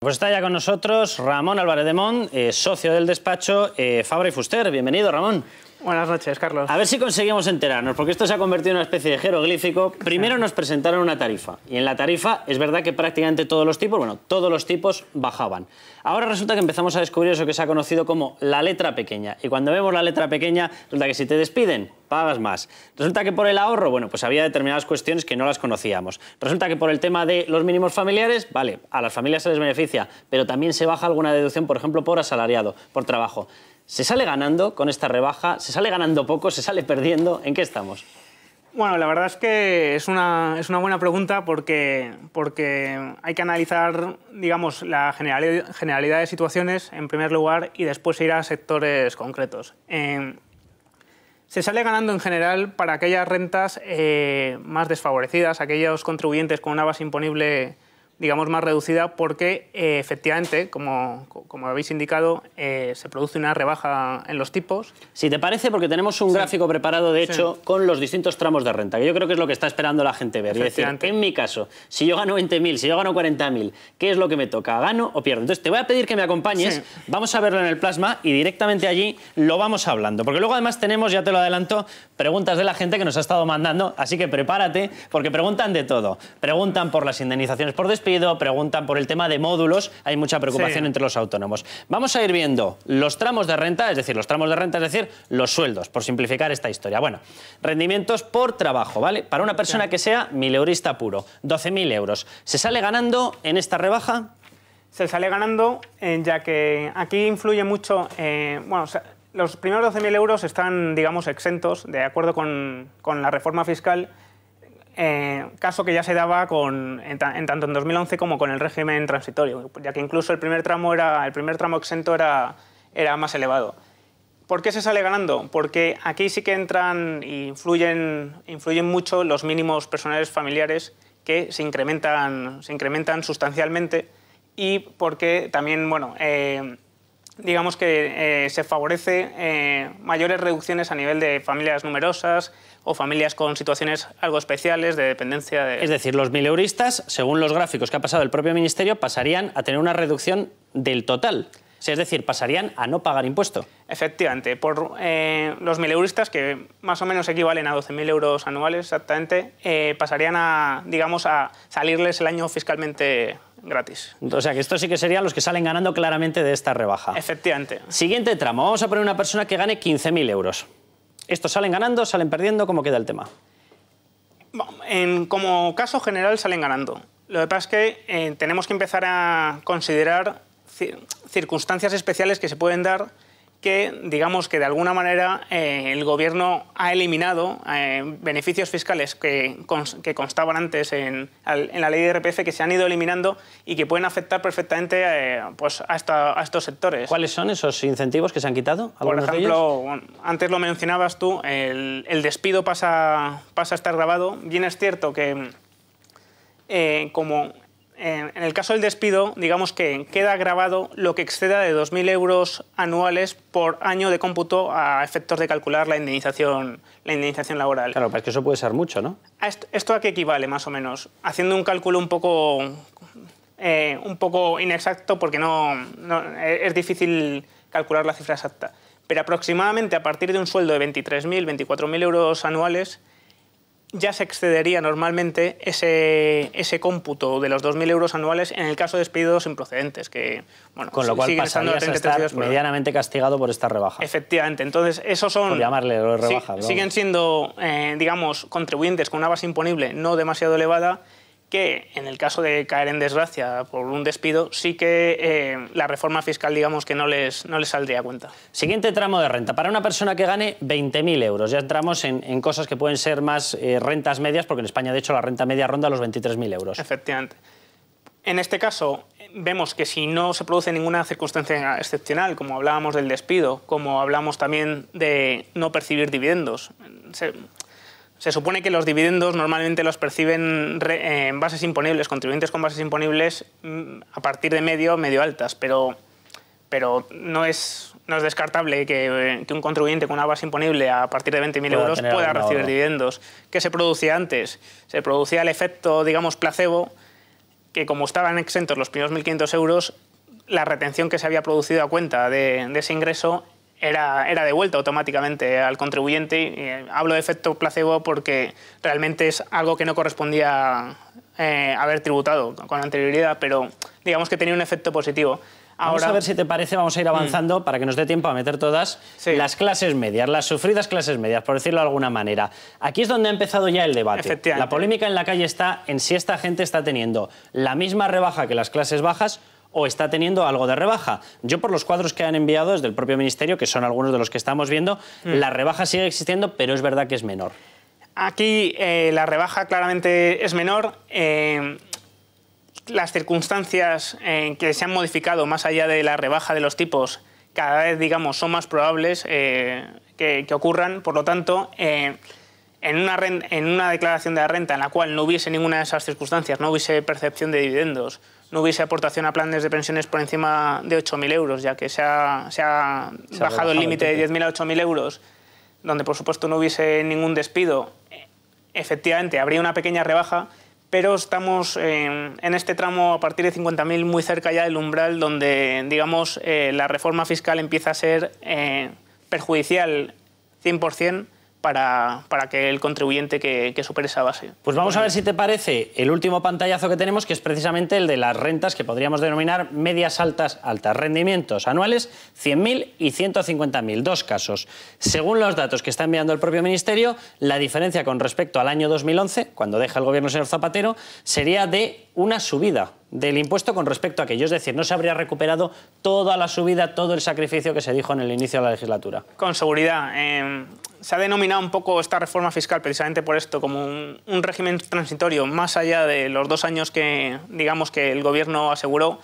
Pues está ya con nosotros Ramón Álvarez de Mont, socio del despacho Fabra y Fuster. Bienvenido, Ramón. Buenas noches, Carlos. A ver si conseguimos enterarnos, porque esto se ha convertido en una especie de jeroglífico. Primero nos presentaron una tarifa, y en la tarifa es verdad que prácticamente todos los tipos, bueno, todos los tipos bajaban. Ahora resulta que empezamos a descubrir eso que se ha conocido como la letra pequeña. Y cuando vemos la letra pequeña, resulta que si te despiden, pagas más. Resulta que por el ahorro, bueno, pues había determinadas cuestiones que no las conocíamos. Resulta que por el tema de los mínimos familiares, vale, a las familias se les beneficia, pero también se baja alguna deducción, por ejemplo, por asalariado, por trabajo. ¿Se sale ganando con esta rebaja? ¿Se sale ganando poco? ¿Se sale perdiendo? ¿En qué estamos? Bueno, la verdad es que es una buena pregunta porque hay que analizar, digamos, la generalidad de situaciones en primer lugar y después ir a sectores concretos. Se sale ganando en general para aquellas rentas más desfavorecidas, aquellos contribuyentes con una base imponible, digamos, más reducida, porque efectivamente, como habéis indicado, se produce una rebaja en los tipos. Si te parece, porque tenemos un gráfico preparado, de hecho, con los distintos tramos de renta, que yo creo que es lo que está esperando la gente ver. Es decir, en mi caso, si yo gano 20.000, si yo gano 40.000, ¿qué es lo que me toca? ¿Gano o pierdo? Entonces, te voy a pedir que me acompañes, vamos a verlo en el plasma y directamente allí lo vamos hablando. Porque luego además tenemos, ya te lo adelanto, preguntas de la gente que nos ha estado mandando, así que prepárate, porque preguntan de todo. Preguntan por las indemnizaciones por despido, preguntan por el tema de módulos, hay mucha preocupación entre los autónomos. Vamos a ir viendo los tramos de renta, es decir, los sueldos, por simplificar esta historia. Bueno, rendimientos por trabajo, ¿vale? Para una persona que sea mileurista puro, 12.000 euros. ¿Se sale ganando en esta rebaja? Se sale ganando, ya que aquí influye mucho, bueno, los primeros 12.000 euros están, digamos, exentos, de acuerdo con la reforma fiscal, caso que ya se daba tanto en 2011 como con el régimen transitorio, ya que incluso el primer tramo exento era más elevado. ¿Por qué se sale ganando? Porque aquí sí que entran e influyen mucho los mínimos personales familiares, que se incrementan sustancialmente, y porque también, bueno, digamos que se favorece mayores reducciones a nivel de familias numerosas o familias con situaciones algo especiales de dependencia de... Es decir, los mileuristas, según los gráficos que ha pasado el propio Ministerio, pasarían a tener una reducción del total. Es decir, pasarían a no pagar impuesto. Efectivamente. Por los mileuristas, que más o menos equivalen a 12.000 euros anuales exactamente, pasarían a, digamos, a salirles el año fiscalmente gratis. O sea, que estos sí que serían los que salen ganando claramente de esta rebaja. Efectivamente. Siguiente tramo. Vamos a poner una persona que gane 15.000 euros. ¿Estos salen ganando, salen perdiendo? ¿Cómo queda el tema? Como caso general salen ganando. Lo que pasa es que tenemos que empezar a considerar circunstancias especiales que se pueden dar, que, digamos, que de alguna manera el Gobierno ha eliminado beneficios fiscales que constaban antes en la ley de IRPF, que se han ido eliminando y que pueden afectar perfectamente pues a estos sectores. ¿Cuáles son esos incentivos que se han quitado? Por ejemplo, bueno, antes lo mencionabas tú, el despido pasa a estar grabado. Bien es cierto que en el caso del despido, digamos que queda grabado lo que exceda de 2.000 euros anuales por año de cómputo a efectos de calcular la indemnización laboral. Claro, pero es que eso puede ser mucho, ¿no? ¿Esto a qué equivale, más o menos? Haciendo un cálculo un poco inexacto, porque es difícil calcular la cifra exacta. Pero aproximadamente a partir de un sueldo de 23.000, 24.000 euros anuales, ya se excedería normalmente ese cómputo de los 2.000 euros anuales en el caso de despidos improcedentes, que, bueno, con lo cual pasarías a estar medianamente castigado por esta rebaja. Efectivamente. Entonces, esos son... Por llamarle rebaja. Siguen siendo, digamos, contribuyentes con una base imponible no demasiado elevada, que en el caso de caer en desgracia por un despido, sí que la reforma fiscal, digamos, que no les saldría a cuenta. Siguiente tramo de renta. Para una persona que gane 20.000 euros. Ya entramos en cosas que pueden ser más rentas medias, porque en España, de hecho, la renta media ronda los 23.000 euros. Efectivamente. En este caso, vemos que si no se produce ninguna circunstancia excepcional, como hablábamos del despido, como hablamos también de no percibir dividendos, se supone que los dividendos normalmente los perciben bases imponibles, contribuyentes con bases imponibles a partir de medio altas, pero no es descartable que un contribuyente con una base imponible a partir de 20.000 euros pueda recibir dividendos. ¿Qué se producía antes? Se producía el efecto, digamos, placebo, que como estaban exentos los primeros 1.500 euros, la retención que se había producido a cuenta de ese ingreso era devuelta automáticamente al contribuyente. Y hablo de efecto placebo porque realmente es algo que no correspondía haber tributado con anterioridad, pero digamos que tenía un efecto positivo. Vamos a ver si te parece, vamos a ir avanzando para que nos dé tiempo a meter todas las clases medias, las sufridas clases medias, por decirlo de alguna manera. Aquí es donde ha empezado ya el debate. La polémica en la calle está en si esta gente está teniendo la misma rebaja que las clases bajas o está teniendo algo de rebaja. Yo, por los cuadros que han enviado desde el propio Ministerio, que son algunos de los que estamos viendo, la rebaja sigue existiendo, pero es verdad que es menor. Aquí la rebaja claramente es menor. Las circunstancias que se han modificado más allá de la rebaja de los tipos cada vez, digamos, son más probables que ocurran. Por lo tanto, en una declaración de la renta en la cual no hubiese ninguna de esas circunstancias, no hubiese percepción de dividendos, no hubiese aportación a planes de pensiones por encima de 8.000 euros, ya que se ha bajado el límite de 10.000 a 8.000 euros, donde por supuesto no hubiese ningún despido, efectivamente habría una pequeña rebaja, pero estamos en este tramo a partir de 50.000 muy cerca ya del umbral donde, digamos, la reforma fiscal empieza a ser perjudicial 100% para que el contribuyente que supere esa base. Pues vamos a ver si te parece el último pantallazo que tenemos, que es precisamente el de las rentas que podríamos denominar medias altas altas. Rendimientos anuales 100.000 y 150.000, dos casos. Según los datos que está enviando el propio Ministerio, la diferencia con respecto al año 2011, cuando deja el gobierno el señor Zapatero, sería de una subida del impuesto con respecto a aquello. Es decir, no se habría recuperado toda la subida, todo el sacrificio que se dijo en el inicio de la legislatura. Con seguridad. Se ha denominado un poco esta reforma fiscal precisamente por esto, como un régimen transitorio más allá de los 2 años que, digamos, que el gobierno aseguró,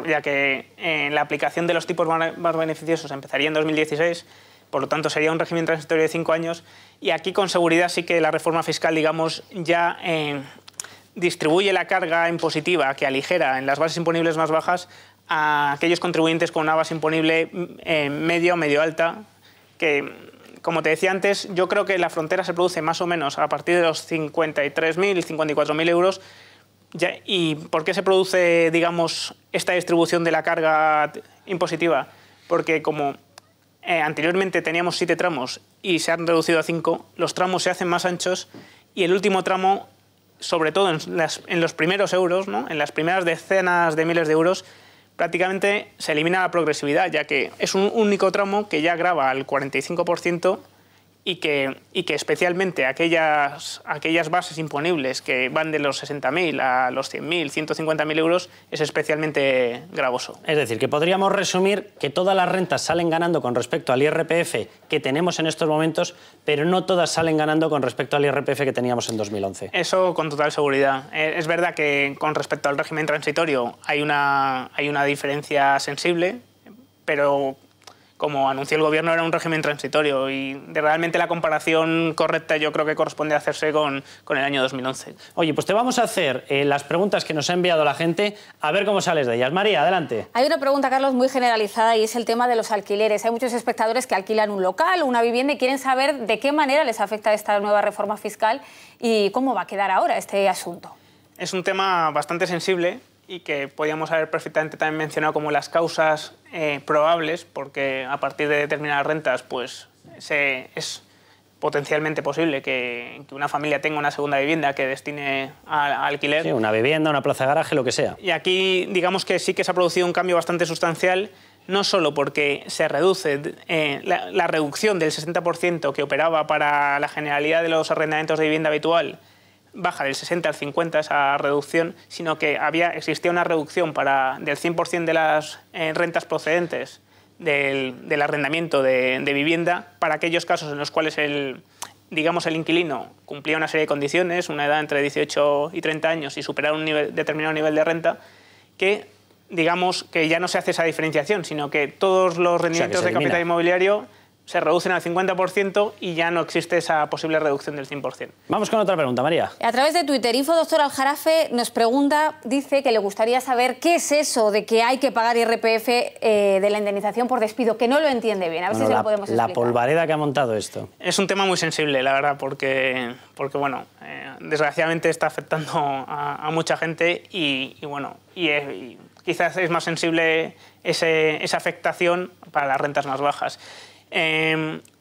ya que la aplicación de los tipos más beneficiosos empezaría en 2016, por lo tanto sería un régimen transitorio de 5 años, y aquí con seguridad sí que la reforma fiscal, digamos, ya distribuye la carga impositiva que aligera en las bases imponibles más bajas a aquellos contribuyentes con una base imponible medio alta, que, como te decía antes, yo creo que la frontera se produce más o menos a partir de los 53.000, 54.000 euros. ¿Y por qué se produce, digamos, esta distribución de la carga impositiva? Porque como anteriormente teníamos 7 tramos y se han reducido a 5, los tramos se hacen más anchos y el último tramo, sobre todo en los primeros euros, ¿no?, en las primeras decenas de miles de euros, prácticamente se elimina la progresividad, ya que es un único tramo que ya grava al 45% y que especialmente aquellas bases imponibles que van de los 60.000 a los 100.000, 150.000 euros es especialmente gravoso. Es decir, que podríamos resumir que todas las rentas salen ganando con respecto al IRPF que tenemos en estos momentos, pero no todas salen ganando con respecto al IRPF que teníamos en 2011. Eso con total seguridad. Es verdad que con respecto al régimen transitorio hay una diferencia sensible, pero como anunció el gobierno, era un régimen transitorio y realmente la comparación correcta yo creo que corresponde a hacerse con el año 2011. Oye, pues te vamos a hacer las preguntas que nos ha enviado la gente, a ver cómo sales de ellas. María, adelante. Hay una pregunta, Carlos, muy generalizada y es el tema de los alquileres. Hay muchos espectadores que alquilan un local o una vivienda y quieren saber de qué manera les afecta esta nueva reforma fiscal y cómo va a quedar ahora este asunto. Es un tema bastante sensible y que podíamos haber perfectamente también mencionado como las causas probables, porque a partir de determinadas rentas pues es potencialmente posible que una familia tenga una segunda vivienda que destine a alquiler. Sí, una vivienda, una plaza de garaje, lo que sea. Y aquí digamos que sí que se ha producido un cambio bastante sustancial, no solo porque se reduce la reducción del 60% que operaba para la generalidad de los arrendamientos de vivienda habitual, baja del 60 al 50 esa reducción, sino que existía una reducción del 100% de las rentas procedentes del arrendamiento de vivienda para aquellos casos en los cuales el inquilino cumplía una serie de condiciones, una edad entre 18 y 30 años y superar un determinado nivel de renta, que digamos que ya no se hace esa diferenciación, sino que todos los rendimientos de capital inmobiliario se reducen al 50% y ya no existe esa posible reducción del 100%. Vamos con otra pregunta, María. A través de Twitter, Infodoctor Aljarafe nos pregunta, dice que le gustaría saber qué es eso de que hay que pagar IRPF de la indemnización por despido, que no lo entiende bien. A ver si se lo podemos explicar. La polvareda que ha montado esto. Es un tema muy sensible, la verdad, porque bueno, desgraciadamente está afectando a mucha gente y quizás es más sensible esa afectación para las rentas más bajas.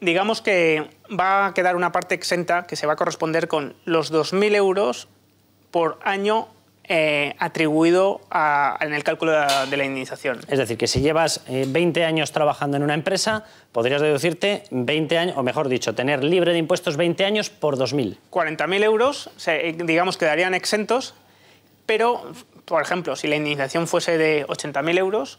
Digamos que va a quedar una parte exenta que se va a corresponder con los 2.000 euros por año atribuido en el cálculo de la indemnización. Es decir, que si llevas 20 años trabajando en una empresa, podrías deducirte 20 años, o mejor dicho, tener libre de impuestos 20 años por 2.000. 40.000 euros, digamos, quedarían exentos, pero, por ejemplo, si la indemnización fuese de 80.000 euros,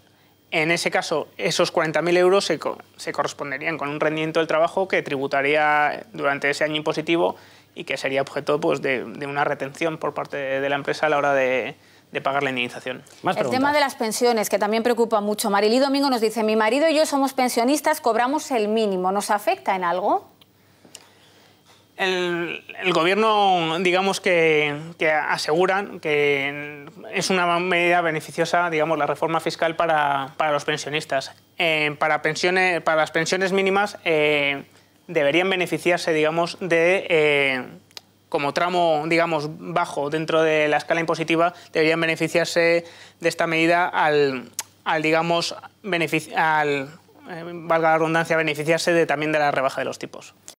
en ese caso, esos 40.000 euros se corresponderían con un rendimiento del trabajo que tributaría durante ese año impositivo y que sería objeto pues, de una retención por parte de la empresa a la hora de pagar la indemnización. El tema de las pensiones, que también preocupa mucho. Marilí Domingo nos dice, mi marido y yo somos pensionistas, cobramos el mínimo. ¿Nos afecta en algo? El gobierno, digamos que aseguran que es una medida beneficiosa, digamos, la reforma fiscal para los pensionistas. Para las pensiones mínimas deberían beneficiarse, digamos, como tramo, digamos, bajo dentro de la escala impositiva, deberían beneficiarse de esta medida valga la redundancia, beneficiarse también de la rebaja de los tipos.